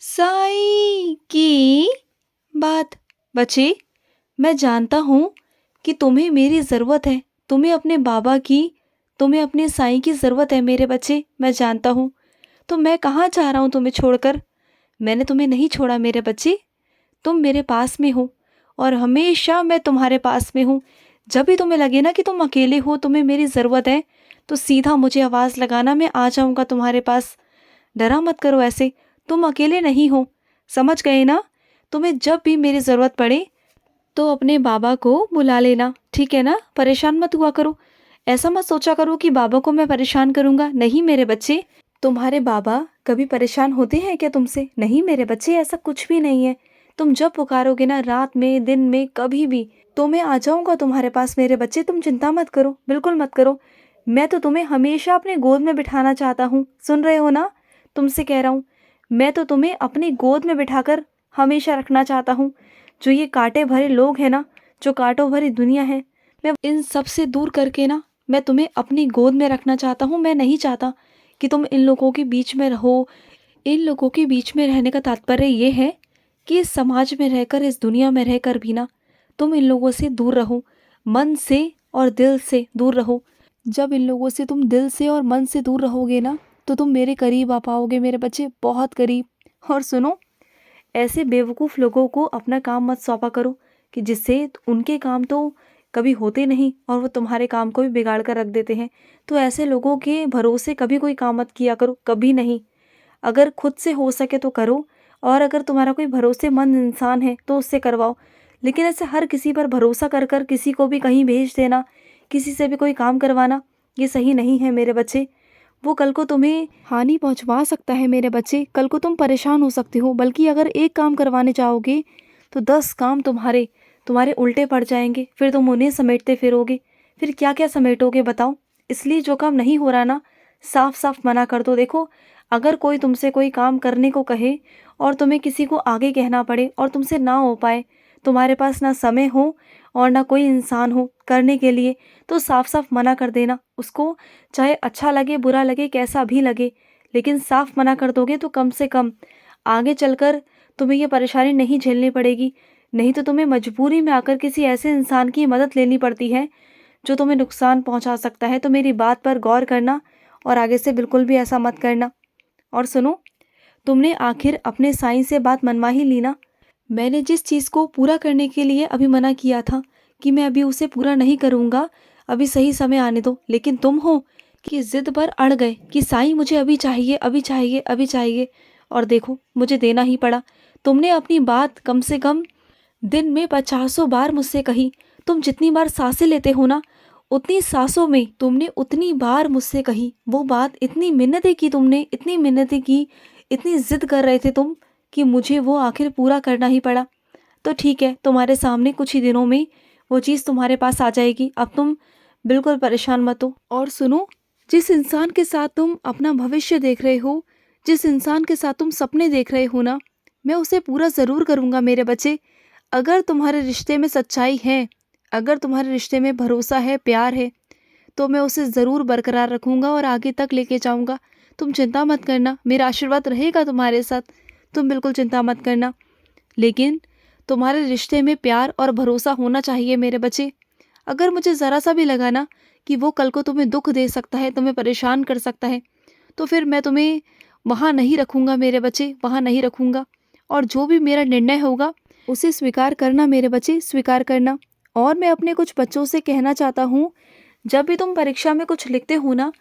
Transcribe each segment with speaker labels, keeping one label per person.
Speaker 1: साई की बात। बच्चे, मैं जानता हूँ कि तुम्हें मेरी ज़रूरत है, तुम्हें अपने बाबा की, तुम्हें अपने साईं की ज़रूरत है मेरे बच्चे, मैं जानता हूँ। तो मैं कहाँ जा रहा हूँ तुम्हें छोड़कर? मैंने तुम्हें नहीं छोड़ा मेरे बच्चे, तुम मेरे पास में हो और हमेशा मैं तुम्हारे पास में हूँ। जब भी तुम्हें लगे ना कि तुम अकेले हो, तुम्हें मेरी ज़रूरत है, तो सीधा मुझे आवाज़ लगाना, मैं आ जाऊँगा तुम्हारे पास। डरा मत करो ऐसे, तुम अकेले नहीं हो, समझ गए ना? तुम्हें जब भी मेरी ज़रूरत पड़े तो अपने बाबा को बुला लेना, ठीक है ना? परेशान मत हुआ करो। ऐसा मत सोचा करो कि बाबा को मैं परेशान करूँगा, नहीं मेरे बच्चे। तुम्हारे बाबा कभी परेशान होते हैं क्या तुमसे? नहीं मेरे बच्चे, ऐसा कुछ भी नहीं है। तुम जब पुकारोगे ना, रात में, दिन में, कभी भी, तो मैं आ जाऊँगा तुम्हारे पास मेरे बच्चे, तुम चिंता मत करो, बिल्कुल मत करो। मैं तो तुम्हें हमेशा अपने गोद में बिठाना चाहता हूँ, सुन रहे हो ना? तुमसे कह रहा हूँ, मैं तो तुम्हें अपनी गोद में बिठाकर हमेशा रखना चाहता हूँ। जो ये कांटे भरे लोग हैं ना, जो कांटों भरी दुनिया है, मैं इन सब से दूर करके ना, मैं तुम्हें अपनी गोद में रखना चाहता हूँ। मैं नहीं चाहता कि तुम इन लोगों के बीच में रहो। इन लोगों के बीच में रहने का तात्पर्य ये है कि इस समाज में रहकर, इस दुनिया में रहकर भी ना, तुम इन लोगों से दूर रहो, मन से और दिल से दूर रहो। जब इन लोगों से तुम दिल से और मन से दूर रहोगे ना, तो तुम मेरे करीब आ पाओगे मेरे बच्चे, बहुत करीब। और सुनो, ऐसे बेवकूफ़ लोगों को अपना काम मत सौंपा करो कि जिससे उनके काम तो कभी होते नहीं और वो तुम्हारे काम को भी बिगाड़ कर रख देते हैं। तो ऐसे लोगों के भरोसे कभी कोई काम मत किया करो, कभी नहीं। अगर खुद से हो सके तो करो, और अगर तुम्हारा कोई भरोसेमंद इंसान है तो उससे करवाओ। लेकिन ऐसे हर किसी पर भरोसा कर कर किसी को भी कहीं भेज देना, किसी से भी कोई काम करवाना, ये सही नहीं है मेरे बच्चे। वो कल को तुम्हें हानि पहुंचवा सकता है मेरे बच्चे, कल को तुम परेशान हो सकते हो। बल्कि अगर एक काम करवाने जाओगे तो 10 काम तुम्हारे तुम्हारे उल्टे पड़ जाएंगे, फिर तुम उन्हें समेटते फिरोगे। फिर क्या क्या समेटोगे बताओ? इसलिए जो काम नहीं हो रहा ना, साफ साफ मना कर दो। देखो, अगर कोई तुमसे कोई काम करने को कहे और तुम्हें किसी को आगे कहना पड़े और तुमसे ना हो पाए, तुम्हारे पास ना समय हो और ना कोई इंसान हो करने के लिए, तो साफ साफ मना कर देना उसको। चाहे अच्छा लगे, बुरा लगे, कैसा भी लगे, लेकिन साफ मना कर दोगे तो कम से कम आगे चलकर तुम्हें ये परेशानी नहीं झेलनी पड़ेगी। नहीं तो तुम्हें मजबूरी में आकर किसी ऐसे इंसान की मदद लेनी पड़ती है जो तुम्हें नुकसान पहुंचा सकता है। तो मेरी बात पर गौर करना और आगे से बिल्कुल भी ऐसा मत करना। और सुनो, तुमने आखिर अपने साईं से बात मनवा ही ली ना? मैंने जिस चीज़ को पूरा करने के लिए अभी मना किया था कि मैं अभी उसे पूरा नहीं करूँगा, अभी सही समय आने दो, लेकिन तुम हो कि ज़िद पर अड़ गए कि साईं मुझे अभी चाहिए, अभी चाहिए, अभी चाहिए। और देखो, मुझे देना ही पड़ा। तुमने अपनी बात कम से कम दिन में 50 बार मुझसे कही। तुम जितनी बार सांसें लेते हो ना, उतनी सांसों में तुमने उतनी बार मुझसे कही वो बात। इतनी मिन्नतें की तुमने, इतनी मिन्नतें की, इतनी जिद कर रहे थे तुम कि मुझे वो आखिर पूरा करना ही पड़ा। तो ठीक है, तुम्हारे सामने कुछ ही दिनों में वो चीज़ तुम्हारे पास आ जाएगी। अब तुम बिल्कुल परेशान मत हो। और सुनो, जिस इंसान के साथ तुम अपना भविष्य देख रहे हो, जिस इंसान के साथ तुम सपने देख रहे हो ना, मैं उसे पूरा ज़रूर करूँगा मेरे बच्चे। अगर तुम्हारे रिश्ते में सच्चाई है, अगर तुम्हारे रिश्ते में भरोसा है, प्यार है, तो मैं उसे ज़रूर बरकरार रखूँगा और आगे तक लेके जाऊँगा। तुम चिंता मत करना, मेरा आशीर्वाद रहेगा तुम्हारे साथ, तुम बिल्कुल चिंता मत करना। लेकिन तुम्हारे रिश्ते में प्यार और भरोसा होना चाहिए मेरे बच्चे। अगर मुझे ज़रा सा भी लगा ना कि वो कल को तुम्हें दुख दे सकता है, तुम्हें परेशान कर सकता है, तो फिर मैं तुम्हें वहाँ नहीं रखूँगा मेरे बच्चे, वहाँ नहीं रखूँगा। और जो भी मेरा निर्णय होगा उसे स्वीकार करना मेरे बच्चे, स्वीकार करना। और मैं अपने कुछ बच्चों से कहना चाहता हूँ, जब भी तुम परीक्षा में कुछ लिखते हो ना,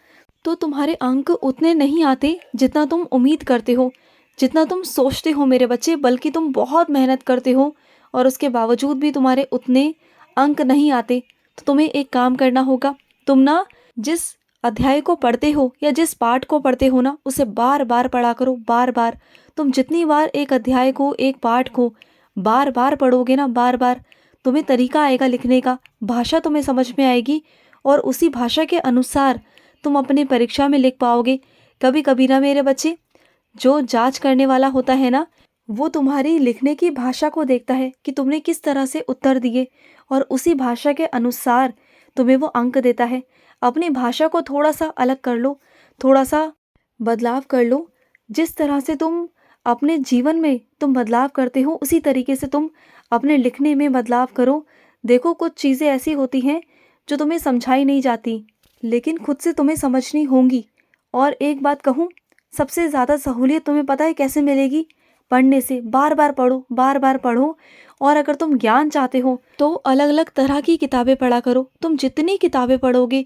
Speaker 1: तो तुम्हारे अंक उतने नहीं आते जितना तुम उम्मीद करते हो, जितना तुम सोचते हो मेरे बच्चे। बल्कि तुम बहुत मेहनत करते हो और उसके बावजूद भी तुम्हारे उतने अंक नहीं आते। तो तुम्हें एक काम करना होगा, तुम ना जिस अध्याय को पढ़ते हो या जिस पाठ को पढ़ते हो ना, उसे बार बार पढ़ा करो, बार बार। तुम जितनी बार एक अध्याय को, एक पाठ को बार बार पढ़ोगे ना, बार बार, तुम्हें तरीका आएगा लिखने का, भाषा तुम्हें समझ में आएगी और उसी भाषा के अनुसार तुम अपनी परीक्षा में लिख पाओगे। कभी कभी ना मेरे बच्चे, जो जांच करने वाला होता है ना, वो तुम्हारी लिखने की भाषा को देखता है कि तुमने किस तरह से उत्तर दिए, और उसी भाषा के अनुसार तुम्हें वो अंक देता है। अपनी भाषा को थोड़ा सा अलग कर लो, थोड़ा सा बदलाव कर लो। जिस तरह से तुम अपने जीवन में तुम बदलाव करते हो, उसी तरीके से तुम अपने लिखने में बदलाव करो। देखो, कुछ चीज़ें ऐसी होती हैं जो तुम्हें समझाई नहीं जाती, लेकिन खुद से तुम्हें समझनी होंगी। और एक बात कहूँ, सबसे ज़्यादा सहूलियत तुम्हें पता है कैसे मिलेगी? पढ़ने से। बार बार पढ़ो, बार बार पढ़ो। और अगर तुम ज्ञान चाहते हो तो अलग अलग तरह की किताबें पढ़ा करो। तुम जितनी किताबें पढ़ोगे,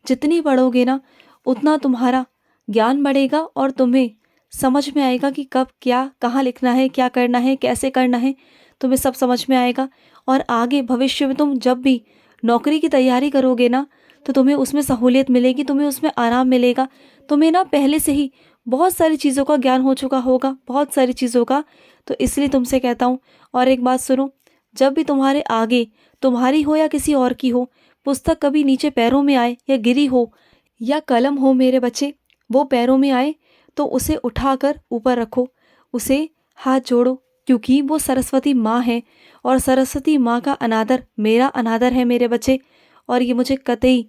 Speaker 1: जितनी पढ़ोगे ना, उतना तुम्हारा ज्ञान बढ़ेगा और तुम्हें समझ में आएगा कि कब क्या कहाँ लिखना है, क्या करना है, कैसे करना है, तुम्हें सब समझ में आएगा। और आगे भविष्य में तुम जब भी नौकरी की तैयारी करोगे ना, तो तुम्हें उसमें सहूलियत मिलेगी, तुम्हें उसमें आराम मिलेगा। तुम्हें ना पहले से ही बहुत सारी चीज़ों का ज्ञान हो चुका होगा, बहुत सारी चीज़ों का। तो इसलिए तुमसे कहता हूँ। और एक बात सुनो, जब भी तुम्हारे आगे, तुम्हारी हो या किसी और की हो, पुस्तक कभी नीचे पैरों में आए या गिरी हो, या कलम हो मेरे बच्चे, वो पैरों में आए, तो उसे उठाकर ऊपर रखो, उसे हाथ जोड़ो, क्योंकि वो सरस्वती माँ है। और सरस्वती माँ का अनादर मेरा अनादर है मेरे बच्चे। और ये मुझे कतई,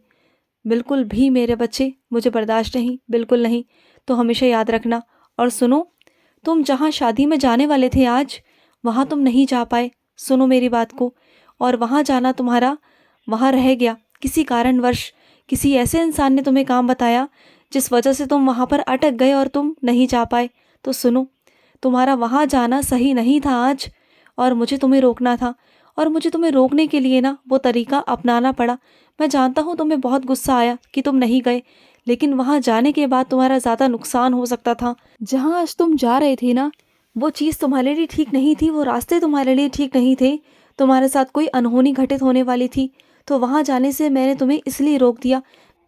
Speaker 1: बिल्कुल भी मेरे बच्चे, मुझे बर्दाश्त नहीं, बिल्कुल नहीं। तो हमेशा याद रखना। और सुनो, तुम जहाँ शादी में जाने वाले थे आज, वहाँ तुम नहीं जा पाए। सुनो मेरी बात को। और वहाँ जाना तुम्हारा वहाँ रह गया किसी कारणवश। किसी ऐसे इंसान ने तुम्हें काम बताया जिस वजह से तुम वहाँ पर अटक गए और तुम नहीं जा पाए। तो सुनो, तुम्हारा वहाँ जाना सही नहीं था आज, और मुझे तुम्हें रोकना था। और मुझे तुम्हें रोकने के लिए ना वो तरीका अपनाना पड़ा। मैं जानता हूँ तुम्हें बहुत गुस्सा आया कि तुम नहीं गए, लेकिन वहाँ जाने के बाद तुम्हारा ज़्यादा नुकसान हो सकता था। जहाँ आज तुम जा रहे थे ना, वो चीज़ तुम्हारे लिए ठीक नहीं थी, वो रास्ते तुम्हारे लिए ठीक नहीं थे। तुम्हारे साथ कोई अनहोनी घटित होने वाली थी। तो वहाँ जाने से मैंने तुम्हें इसलिए रोक दिया।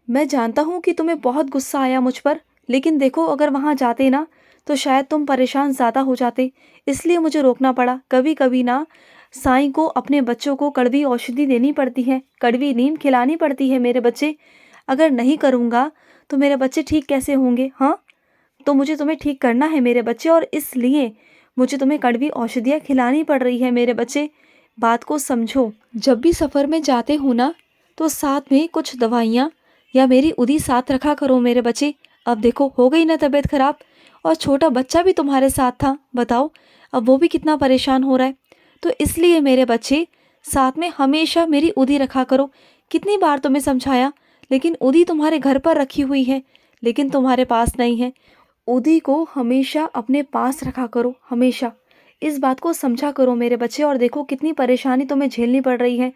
Speaker 1: मैं जानता हूँ कि तुम्हें बहुत गुस्सा आया मुझ पर, लेकिन देखो, अगर वहाँ जाते ना तो शायद तुम परेशान ज़्यादा हो जाते, इसलिए मुझे रोकना पड़ा। कभी कभी ना साईं को अपने बच्चों को कड़वी औषधि देनी पड़ती है, कड़वी नीम खिलानी पड़ती है मेरे बच्चे। अगर नहीं करूँगा तो मेरे बच्चे ठीक कैसे होंगे? हाँ, तो मुझे तुम्हें ठीक करना है मेरे बच्चे, और इसलिए मुझे तुम्हें कड़वी औषधियाँ खिलानी पड़ रही है मेरे बच्चे। बात को समझो। जब भी सफ़र में जाते हो ना, तो साथ में कुछ दवाइयाँ या मेरी उदी साथ रखा करो मेरे बच्चे। अब देखो, हो गई ना तबीयत खराब, और छोटा बच्चा भी तुम्हारे साथ था, बताओ अब वो भी कितना परेशान हो रहा है। तो इसलिए मेरे बच्चे, साथ में हमेशा मेरी उदी रखा करो। कितनी बार तुम्हें समझाया, लेकिन उदी तुम्हारे घर पर रखी हुई है, लेकिन तुम्हारे पास नहीं है। उदी को हमेशा अपने पास रखा करो, हमेशा। इस बात को समझा करो मेरे बच्चे। और देखो, कितनी परेशानी तुम्हें झेलनी पड़ रही है।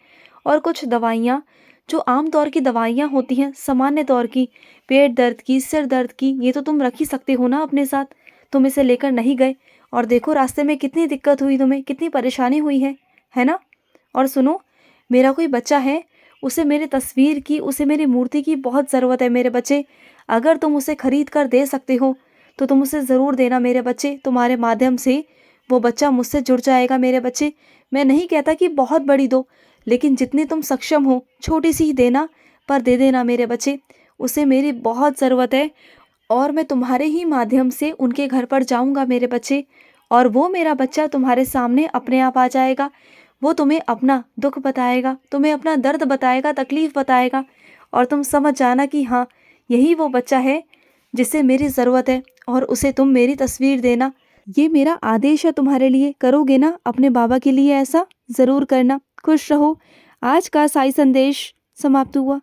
Speaker 1: और कुछ दवाइयाँ जो आम तौर की दवाइयाँ होती हैं, सामान्य तौर की, पेट दर्द की, सिर दर्द की, ये तो तुम रख ही सकते हो ना अपने साथ। तुम इसे लेकर नहीं गए, और देखो रास्ते में कितनी दिक्कत हुई तुम्हें, कितनी परेशानी हुई है ना? और सुनो, मेरा कोई बच्चा है, उसे मेरे तस्वीर की, उसे मेरी मूर्ति की बहुत ज़रूरत है मेरे बच्चे। अगर तुम उसे खरीद कर दे सकते हो तो तुम उसे ज़रूर देना मेरे बच्चे। तुम्हारे माध्यम से वो बच्चा मुझसे जुड़ जाएगा मेरे बच्चे। मैं नहीं कहता कि बहुत बड़ी दो, लेकिन जितनी तुम सक्षम हो, छोटी सी ही देना, पर दे देना मेरे बच्चे। उसे मेरी बहुत ज़रूरत है, और मैं तुम्हारे ही माध्यम से उनके घर पर जाऊंगा मेरे बच्चे। और वो मेरा बच्चा तुम्हारे सामने अपने आप आ जाएगा। वो तुम्हें अपना दुख बताएगा, तुम्हें अपना दर्द बताएगा, तकलीफ़ बताएगा, और तुम समझ जाना कि हाँ, यही वो बच्चा है जिसे मेरी ज़रूरत है, और उसे तुम मेरी तस्वीर देना। ये मेरा आदेश है तुम्हारे लिए। करोगे ना अपने बाबा के लिए? ऐसा ज़रूर करना। खुश रहो। आज का साई संदेश समाप्त हुआ।